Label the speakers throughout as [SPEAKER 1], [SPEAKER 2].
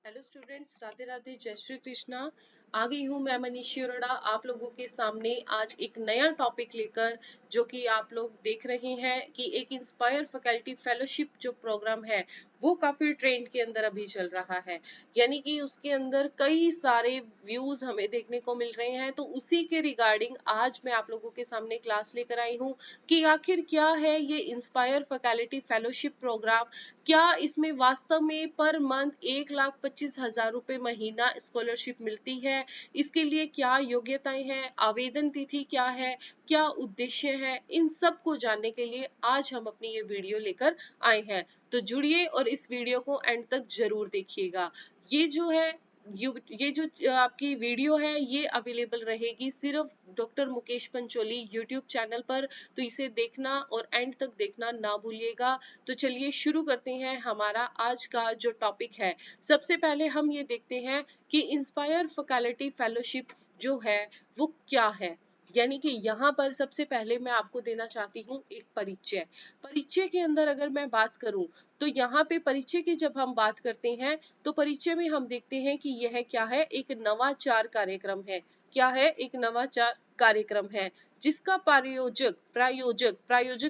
[SPEAKER 1] Hello students, Radhe Radhe, जय श्री कृष्णा। आ गई हूँ मैं मनीषी अरोड़ा आप लोगों के सामने आज एक नया टॉपिक लेकर, जो कि आप लोग देख रहे हैं कि एक इंस्पायर फैकल्टी फेलोशिप जो प्रोग्राम है वो काफी ट्रेंड के अंदर अभी चल रहा है। यानी कि उसके अंदर कई सारे व्यूज हमें देखने को मिल रहे हैं। तो उसी के रिगार्डिंग आज मैं आप लोगों के सामने क्लास लेकर आई हूँ कि आखिर क्या है ये इंस्पायर फैकल्टी फेलोशिप प्रोग्राम। क्या इसमें वास्तव में पर मंथ 1,25,000 रुपए महीना स्कॉलरशिप मिलती है? इसके लिए क्या योग्यताएं हैं, आवेदन तिथि क्या है, क्या उद्देश्य है, इन सब को जानने के लिए आज हम अपनी ये वीडियो लेकर आए हैं। तो जुड़िए और इस वीडियो को एंड तक जरूर देखिएगा। ये जो है ये जो आपकी वीडियो है ये अवेलेबल रहेगी सिर्फ doctor Mukesh Pancholi YouTube channel पर। तो इसे देखना और एंड तक देखना ना भूलिएगा। तो चलिए शुरू करते हैं हमारा आज का जो टॉपिक है। सबसे पहले हम ये देखते हैं कि इंस्पायर फैकल्टी फेलोशिप जो है वो क्या है। यानी कि यहाँ पर सबसे पहले मैं आपको देना चाहती हूँ एक परिचय। परिचय के अंदर अगर मैं बात करूँ तो यहाँ पे परिचय की जब हम बात करते हैं तो परिचय में हम देखते हैं कि यह क्या है, एक नवाचार कार्यक्रम है। क्या है? एक नवाचार कार्यक्रम है जिसका प्रायोजक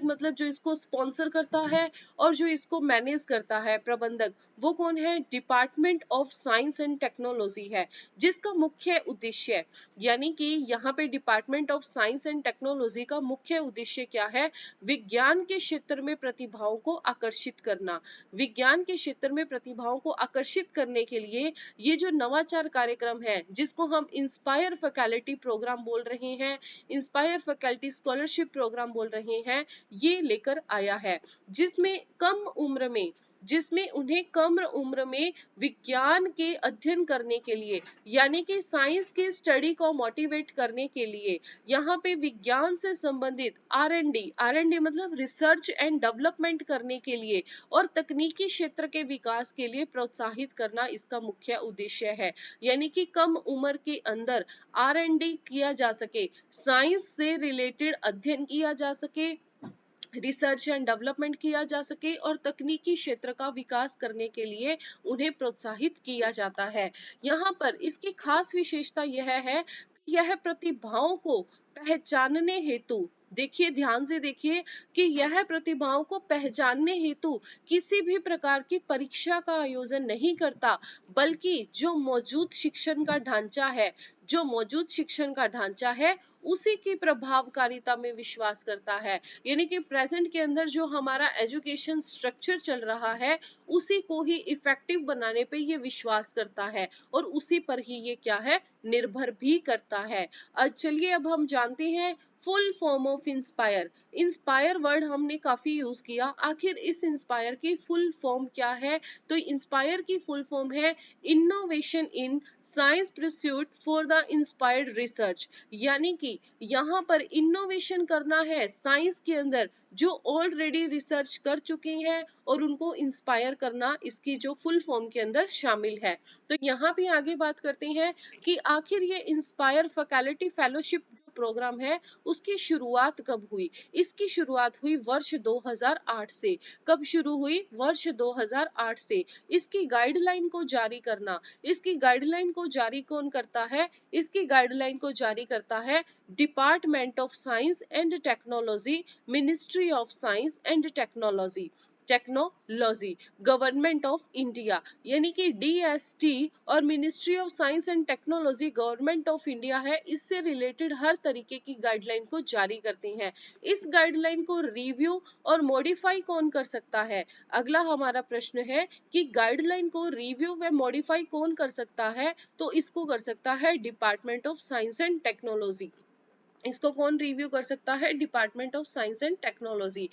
[SPEAKER 1] मतलब जो इसको स्पॉन्सर करता है और जो इसको मैनेज करता है, प्रबंधक, वो कौन है? Department of science and technology है। जिसका मुख्य उद्देश्य, यानी कि यहाँ पे department of science and technology का मुख्य उद्देश्य क्या है? विज्ञान के क्षेत्र में प्रतिभाओं को आकर्षित करना। विज्ञान के क्षेत्र में प्रतिभाओं को आकर्षित करने के लिए ये जो नवाचार कार्यक्रम है जिसको हम इंस्पायर फैकल्टी प्रोग्राम बोल रहे हैं, इंस्पायर फैकल्टी स्कॉलरशिप प्रोग्राम बोल रहे हैं, ये लेकर आया है। जिसमें उन्हें कम उम्र में विज्ञान के अध्ययन करने के लिए, यानी कि साइंस की स्टडी को मोटिवेट करने के लिए, यहाँ पे विज्ञान से संबंधित आर एंड डी मतलब रिसर्च एंड डेवलपमेंट करने के लिए और तकनीकी क्षेत्र के विकास के लिए प्रोत्साहित करना इसका मुख्य उद्देश्य है। यानी कि कम उम्र के अंदर आर एंड डी किया जा सके, साइंस से रिलेटेड अध्ययन किया जा सके, रिसर्च एंड डेवलपमेंट किया जा सके और तकनीकी क्षेत्र का विकास करने के लिए उन्हें प्रोत्साहित किया जाता है। यहाँ पर इसकी खास विशेषता यह है कि यह प्रतिभाओं को पहचानने हेतु, देखिए ध्यान से देखिए कि यह प्रतिभाओं को पहचानने हेतु किसी भी प्रकार की परीक्षा का आयोजन नहीं करता, बल्कि जो मौजूद शिक्षण का ढांचा है उसी की प्रभावकारिता में विश्वास करता है। यानी कि प्रेजेंट के अंदर जो हमारा एजुकेशन स्ट्रक्चर चल रहा है उसी को ही इफेक्टिव बनाने पे ये विश्वास करता है और उसी पर ही ये क्या है, निर्भर भी करता है। चलिए अब हम जानते हैं full form of inspire. Inspire word हमने काफी यूज किया, आखिर इस इंस्पायर की फुल फॉर्म क्या है? तो इंस्पायर की फुल फॉर्म है innovation in science pursuit for the inspired research. यानी कि यहाँ पर इनोवेशन करना है साइंस के अंदर जो ऑलरेडी रिसर्च कर चुके हैं और उनको इंस्पायर करना इसकी जो फुल फॉर्म के अंदर शामिल है। तो यहाँ भी आगे बात करते हैं कि आखिर ये इंस्पायर फैकल्टी फेलोशिप प्रोग्राम है उसकी शुरुआत कब हुई? इसकी शुरुआत हुई वर्ष 2008 से। कब शुरू हुई? वर्ष 2008 से। इसकी गाइडलाइन को जारी करना, इसकी गाइडलाइन को जारी कौन करता है? इसकी गाइडलाइन को जारी करता है department of science and technology, ministry of science and technology, government of India. यानी कि DST और ministry of science and technology government of India है, इससे रिलेटेड हर तरीके की गाइडलाइन को जारी करते हैं। इस गाइडलाइन को रिव्यू और मॉडिफाई कौन कर सकता है? अगला हमारा प्रश्न है कि गाइडलाइन को रिव्यू व मॉडिफाई कौन कर सकता है? तो इसको कर सकता है department of science and technology. इसको कौन रिव्यू कर सकता है? Department of science and technology.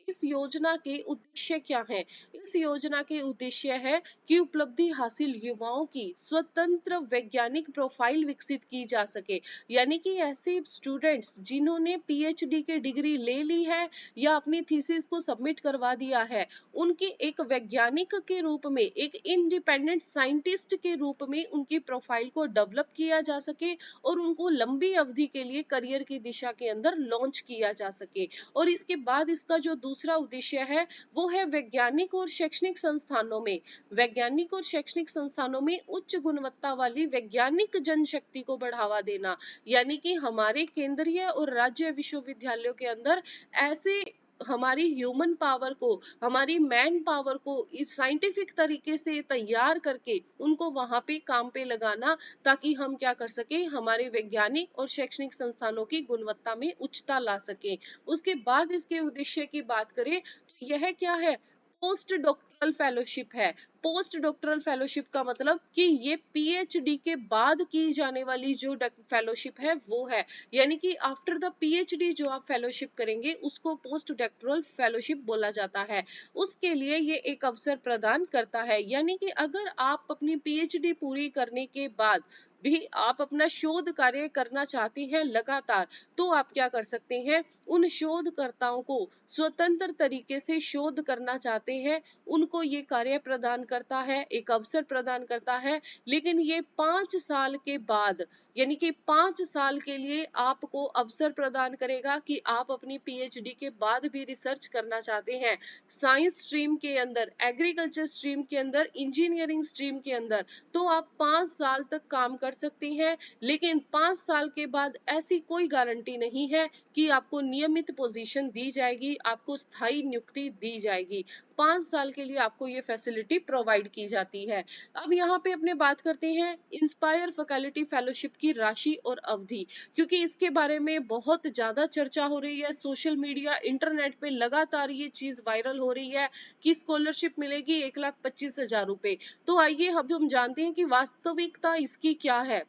[SPEAKER 1] इस योजना के उद्देश्य क्या है? इस योजना के उद्देश्य है कि उपलब्धि हासिल युवाओं की स्वतंत्र वैज्ञानिक प्रोफाइल विकसित की जा सके। यानी कि ऐसे स्टूडेंट्स जिन्होंने PhD की डिग्री ले ली है या अपनी थीसिस को सबमिट करवा दिया है, उनकी एक वैज्ञानिक के रूप में, एक इंडिपेंडेंट साइंटिस्ट के रूप में उनकी प्रोफाइल को डेवलप किया जा सके और उनको लंबी अवधि के लिए करियर की दिशा के अंदर लॉन्च किया जा सके। और इसके बाद इसका जो दूसरा दूसरा उद्देश्य है वो है वैज्ञानिक और शैक्षणिक संस्थानों में, वैज्ञानिक और शैक्षणिक संस्थानों में उच्च गुणवत्ता वाली वैज्ञानिक जनशक्ति को बढ़ावा देना। यानी कि हमारे केंद्रीय और राज्य विश्वविद्यालयों के अंदर ऐसे हमारी ह्यूमन पावर को, हमारी मैन पावर को इस साइंटिफिक तरीके से तैयार करके उनको वहां पे काम पे लगाना, ताकि हम क्या कर सके, हमारे वैज्ञानिक और शैक्षणिक संस्थानों की गुणवत्ता में उच्चता ला सके। उसके बाद इसके उद्देश्य की बात करें तो यह क्या है, पोस्ट डॉक्टरल फेलोशिप है। पोस्ट डॉक्टरल फेलोशिप का मतलब कि ये पीएचडी के बाद की जाने वाली जो फेलोशिप है वो है, यानी कि आफ्टर द पीएचडी जो आप फेलोशिप करेंगे उसको पोस्ट डॉक्टरल फेलोशिप बोला जाता है। उसके लिए ये एक अवसर प्रदान करता है, यानी कि अगर आप अपनी पीएचडी पूरी करने के बाद भी आप अपना शोध कार्य करना चाहते हैं लगातार, तो आप क्या कर सकते हैं, उन शोधकर्ताओं को स्वतंत्र तरीके से शोध करना चाहते हैं, उनको ये कार्य प्रदान करता है, एक अवसर प्रदान करता है। लेकिन ये 5 साल के बाद, यानी कि 5 साल के लिए आपको अवसर प्रदान करेगा कि आप अपनी पीएचडी के बाद भी रिसर्च करना चाहते हैं साइंस स्ट्रीम के अंदर, एग्रीकल्चर स्ट्रीम के अंदर, इंजीनियरिंग स्ट्रीम के अंदर, तो आप 5 साल तक काम कर सकते हैं। लेकिन 5 साल के बाद ऐसी कोई गारंटी नहीं है कि आपको नियमित पोजीशन दी जाएगी, आपको स्थायी नियुक्ति दी जाएगी। 5 साल के लिए आपको ये फैसिलिटी प्रोवाइड की जाती है। अब यहाँ पे अपने बात करते हैं इंस्पायर फैकल्टी फेलोशिप की राशि और अवधि, क्योंकि इसके बारे में बहुत ज्यादा चर्चा हो रही है, सोशल मीडिया इंटरनेट पे लगातार ये चीज वायरल हो रही है कि स्कॉलरशिप मिलेगी 1,25,000 रुपए। तो आइए अब हम जानते हैं कि वास्तविकता इसकी क्या है,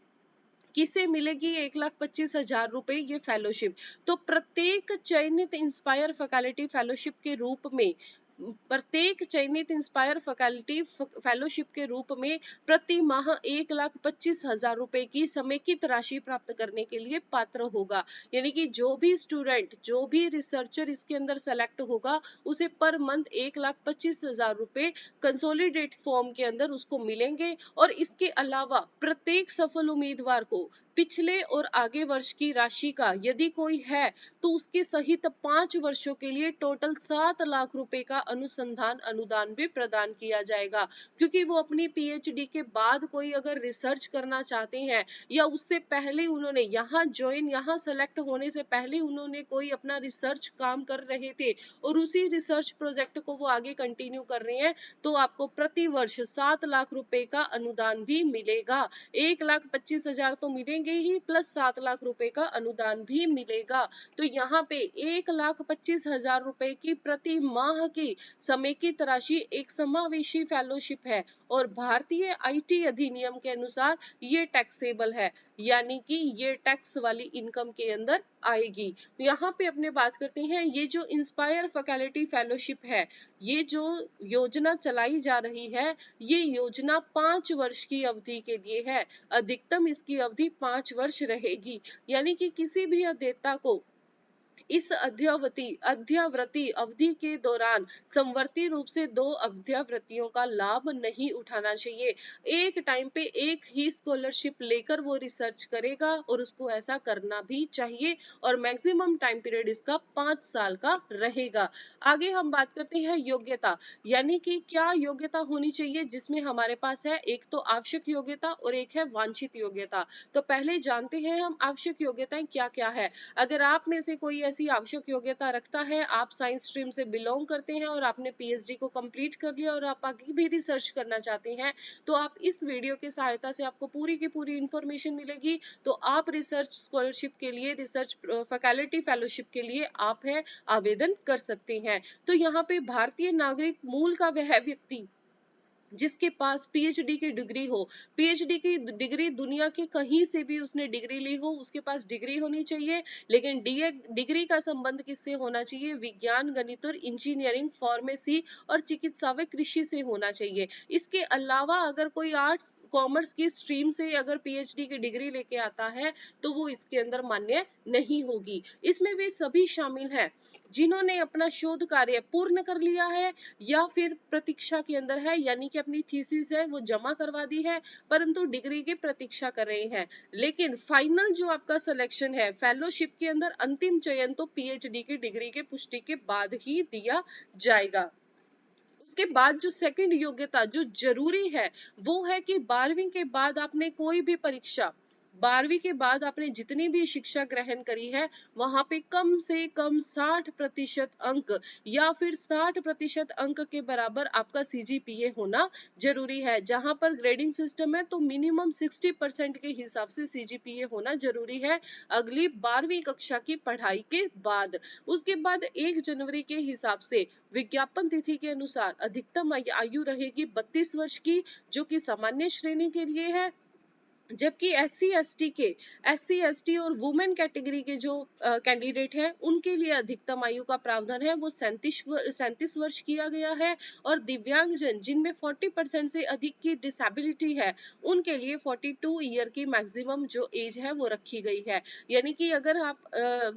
[SPEAKER 1] किसे मिलेगी 1,25,000 रुपए ये फेलोशिप। तो प्रत्येक चयनित इंस्पायर फैकल्टी फेलोशिप के रूप में, प्रत्येक चयनित इंस्पायर फैकल्टी फेलोशिप के रूप में प्रति माह 1,25,000 रुपए की समेकित राशि प्राप्त करने के लिए पात्र होगा। यानी कि जो भी स्टूडेंट, जो भी रिसर्चर इसके अंदर सेलेक्ट होगा, उसे पर मंथ 1,25,000 रुपए कंसोलिडेट फॉर्म के अंदर उसको मिलेंगे। और इसके अलावा प्रत्येक सफल उम्मीदवार को पिछले और आगे वर्ष की राशि का यदि कोई है तो उसके सहित 5 वर्षों के लिए टोटल 7 लाख रुपए का अनुसंधान अनुदान भी प्रदान किया जाएगा। क्योंकि वो अपनी पीएचडी के बाद कोई अगर रिसर्च करना चाहते हैं, या उससे पहले उन्होंने यहाँ सेलेक्ट होने से पहले उन्होंने कोई अपना रिसर्च काम कर रहे थे और उसी रिसर्च प्रोजेक्ट को वो आगे कंटिन्यू कर रहे हैं, तो आपको प्रति वर्ष 7 लाख रुपए का अनुदान भी मिलेगा। 1,25,000 तो मिलेंगे ही, प्लस 7 लाख रुपए का अनुदान भी मिलेगा। तो यहाँ पे 1,25,000 रुपए की प्रति माह की समेकित राशि एक समावेशी फेलोशिप है और भारतीय आईटी अधिनियम के अनुसार ये टैक्सेबल है, यानी कि ये टैक्स वाली इनकम के अंदर आएगी। यहाँ पे अपने बात करते हैं, ये जो इंस्पायर फैकल्टी फेलोशिप है, ये जो योजना चलाई जा रही है, ये योजना 5 वर्ष की अवधि के लिए है। अधिकतम इसकी अवधि 5 वर्ष रहेगी। यानी कि किसी भी अध्येता को इस अध्यावृत्ति अवधि के दौरान समवर्ती रूप से 2 अध्यावृत्तियों का लाभ नहीं उठाना चाहिए। एक टाइम पे एक ही स्कॉलरशिप लेकर वो रिसर्च करेगा और उसको ऐसा करना भी चाहिए, और मैक्सिमम टाइम पीरियड इसका 5 साल का रहेगा। आगे हम बात करते हैं योग्यता, यानी कि क्या योग्यता होनी चाहिए, जिसमें हमारे पास है एक तो आवश्यक योग्यता और एक है वांछित योग्यता। तो पहले जानते हैं हम आवश्यक योग्यताएं क्या क्या है। अगर आप में से कोई ऐसी आवश्यक योग्यता रखता है, आप साइंस स्ट्रीम से बिलोंग करते हैं और आपने पीएचडी को कंप्लीट कर लिया और आप आगे भी रिसर्च करना चाहते हैं, तो आप इस वीडियो की सहायता से आपको पूरी की पूरी इंफॉर्मेशन मिलेगी। तो आप रिसर्च स्कॉलरशिप के लिए, रिसर्च फैकल्टी फेलोशिप के लिए आप है आवेदन कर सकते हैं। तो यहाँ पे भारतीय नागरिक मूल का वह व्यक्ति जिसके पास पीएचडी की डिग्री हो, पीएचडी की डिग्री दुनिया के कहीं से भी उसने डिग्री ली हो, उसके पास डिग्री होनी चाहिए। लेकिन डिग्री का संबंध किससे होना चाहिए, विज्ञान, गणित और इंजीनियरिंग, फार्मेसी और चिकित्सा व कृषि से होना चाहिए। इसके अलावा अगर कोई आर्ट्स, कॉमर्स की स्ट्रीम से अगर पीएचडी की डिग्री लेके आता है तो वो इसके अंदर मान्य नहीं होगी। इसमें वे सभी शामिल हैं जिन्होंने अपना शोध कार्य पूर्ण कर लिया है या फिर प्रतीक्षा के अंदर है, यानी कि अपनी थीसिस है वो जमा करवा दी है परंतु डिग्री की प्रतीक्षा कर रहे हैं। लेकिन फाइनल जो आपका सिलेक्शन है फेलोशिप के अंदर, अंतिम चयन तो पीएचडी की डिग्री के पुष्टि के बाद ही दिया जाएगा। उसके बाद जो सेकंड योग्यता जो जरूरी है वो है कि 12वीं के बाद आपने कोई भी परीक्षा, 12वीं के बाद आपने जितनी भी शिक्षा ग्रहण करी है वहां पे कम से कम 60% अंक या फिर 60% अंक के बराबर आपका सीजीपीए होना जरूरी है। जहां पर ग्रेडिंग सिस्टम है तो मिनिमम 60% के हिसाब से सीजीपीए होना जरूरी है अगली 12वीं कक्षा की पढ़ाई के बाद। उसके बाद 1 जनवरी के हिसाब से विज्ञापन तिथि के अनुसार अधिकतम आयु रहेगी 32 वर्ष की, जो कि सामान्य श्रेणी के लिए है। जबकि एससी एसटी और वुमेन कैटेगरी के जो कैंडिडेट हैं उनके लिए अधिकतम आयु का प्रावधान है वो 37 वर्ष किया गया है। और दिव्यांगजन जिनमें 40% से अधिक की डिसेबिलिटी है उनके लिए 42 ईयर की मैक्सिमम जो एज है वो रखी गई है। यानी कि अगर आप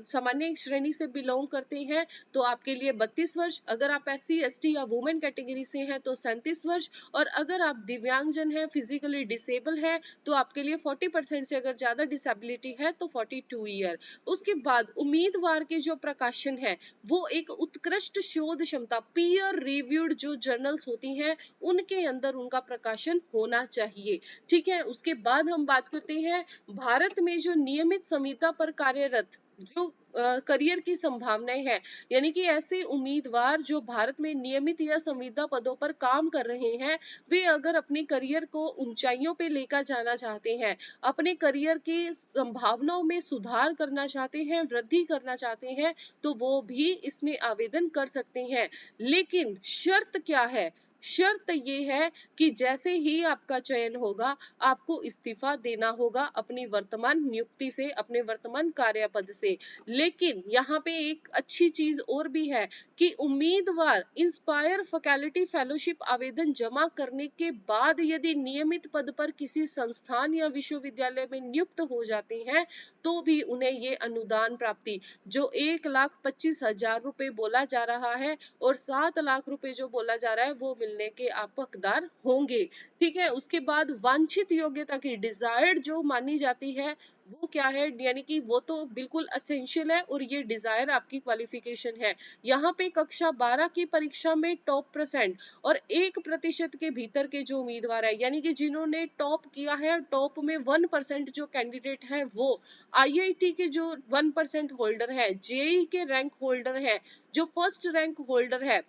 [SPEAKER 1] सामान्य श्रेणी से बिलोंग करते हैं तो आपके लिए 32 वर्ष, अगर आप एससी एसटी या वुमेन कैटेगरी से हैं तो 37 वर्ष, और अगर आप दिव्यांगजन हैं, फिजिकली डिसेबल है तो आपके लिए 40% से अगर ज्यादा डिसेबिलिटी है तो 42 ईयर। उसके बाद उम्मीदवार के जो प्रकाशन है वो एक उत्कृष्ट शोध क्षमता पीयर रिव्यूड जो जर्नल्स होती हैं उनके अंदर उनका प्रकाशन होना चाहिए। ठीक है, उसके बाद हम बात करते हैं भारत में जो नियमित संविदा पर कार्यरत जो करियर की संभावनाएं हैं, यानी कि ऐसे उम्मीदवार जो भारत में नियमित या संविदा पदों पर काम कर रहे हैं, वे अगर अपने करियर को ऊंचाइयों पे लेकर जाना चाहते हैं, अपने करियर की संभावनाओं में सुधार करना चाहते हैं, वृद्धि करना चाहते हैं, तो वो भी इसमें आवेदन कर सकते हैं। लेकिन शर्त क्या है? शर्त ये है कि जैसे ही आपका चयन होगा आपको इस्तीफा देना होगा अपनी वर्तमान नियुक्ति से, अपने वर्तमान कार्यपद से। लेकिन यहाँ पे एक अच्छी चीज और भी है कि उम्मीदवार इंस्पायर फैकल्टी फेलोशिप आवेदन जमा करने के बाद यदि नियमित पद पर किसी संस्थान या विश्वविद्यालय में नियुक्त हो जाते हैं तो भी उन्हें ये अनुदान प्राप्ति जो 1,25,000 रुपए बोला जा रहा है और 7 लाख रुपए जो बोला जा रहा है वो मिलने के आप हकदार होंगे। ठीक है, उसके बाद वांछित योग्यता की डिजायर्ड जो मानी जाती है वो क्या है, यानी कि वो तो बिल्कुल असेंशियल है और ये डिजायर आपकी क्वालिफिकेशन है। यहाँ पे कक्षा 12 की परीक्षा में टॉप परसेंट और 1% के भीतर के जो उम्मीदवार है, यानी कि जिन्होंने टॉप किया है, टॉप में 1% जो कैंडिडेट है वो, आईआईटी के जो 1% होल्डर है, जेई के रैंक होल्डर है, जो फर्स्ट रैंक होल्डर है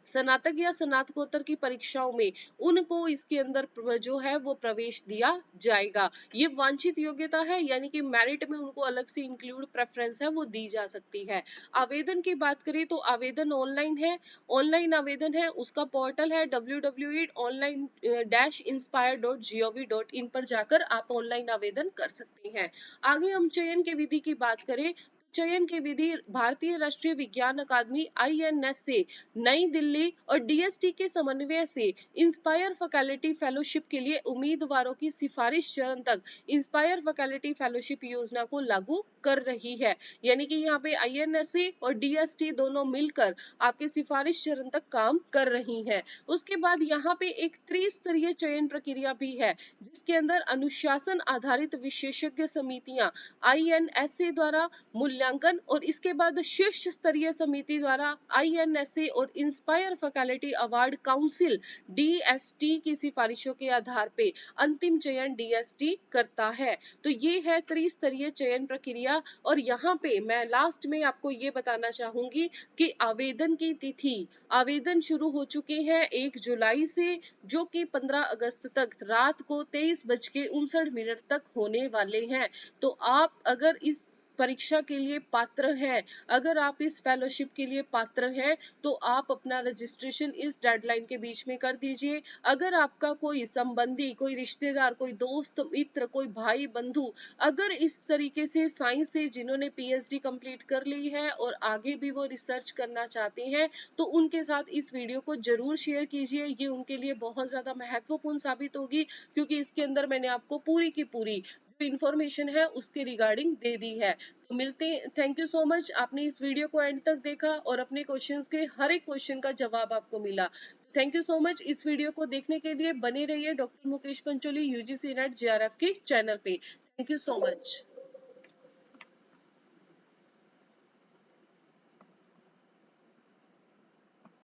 [SPEAKER 1] स्नातक या स्नातकोत्तर की परीक्षाओं में, उनको इसके अंदर जो है वो प्रवेश दिया जाएगा। ये वांछित योग्यता है, यानी कि मेरिट में उनको अलग से इंक्लूड प्रेफरेंस है वो दी जा सकती है। आवेदन की बात करें तो आवेदन ऑनलाइन है, ऑनलाइन आवेदन है, उसका पोर्टल है www.online-inspire.gov.in पर जाकर आप ऑनलाइन आवेदन कर सकते हैं। आगे हम चयन की विधि की बात करें, चयन की विधि भारतीय राष्ट्रीय विज्ञान अकादमी आईएनएस से नई दिल्ली और डीएसटी के समन्वय से इंस्पायर फैकल्टी फेलोशिप के लिए उम्मीदवारों की सिफारिश चरण तक इंस्पायर फैकल्टी फेलोशिप योजना को लागू कर रही है। यानी कि यहाँ पे आईएनएसए और डीएसटी दोनों मिलकर आपके सिफारिश चरण तक काम कर रही हैं। उसके बाद यहाँ पे एक त्रिस्तरीय चयन प्रक्रिया भी है जिसके अंदर अनुशासन आधारित विशेषज्ञ समितियां आईएनएसए द्वारा मूल्यांकन और इसके बाद शीर्ष स्तरीय समिति द्वारा आईएनएसए और inspire faculty award council DST की सिफारिशों के आधार पे अंतिम चयन डीएसटी करता है। तो ये है त्रिस्तरीय चयन प्रक्रिया। और यहाँ पे मैं लास्ट में आपको ये बताना चाहूंगी कि आवेदन की तिथि, आवेदन शुरू हो चुके हैं 1 जुलाई से, जो कि 15 अगस्त तक रात को 23:59 तक होने वाले हैं। तो आप अगर इस परीक्षा के लिए पात्र हैं, अगर आप इस फेलोशिप के लिए पात्र हैं तो आप अपना रजिस्ट्रेशन इस डेडलाइन के बीच में कर दीजिए। अगर आपका कोई संबंधी, कोई रिश्तेदार, कोई दोस्त मित्र, कोई भाई बंधु अगर इस तरीके से साइंस से जिन्होंने पीएचडी कंप्लीट कर ली है और आगे भी वो रिसर्च करना चाहते हैं तो उनके साथ इस वीडियो को जरूर शेयर कीजिए। ये उनके लिए बहुत ज्यादा महत्वपूर्ण साबित होगी, क्योंकि इसके अंदर मैंने आपको पूरी की पूरी जो इंफॉर्मेशन है उसके रिगार्डिंग दे दी है। तो मिलते हैं। थैंक यू सो मच, आपने इस वीडियो को एंड तक देखा और अपने क्वेश्चंस के हर एक क्वेश्चन का जवाब आपको मिला। थैंक यू सो मच, इस वीडियो को देखने के लिए बने रहिए doctor Mukesh Pancholi UGC net JRF के चैनल पे। Thank you so much.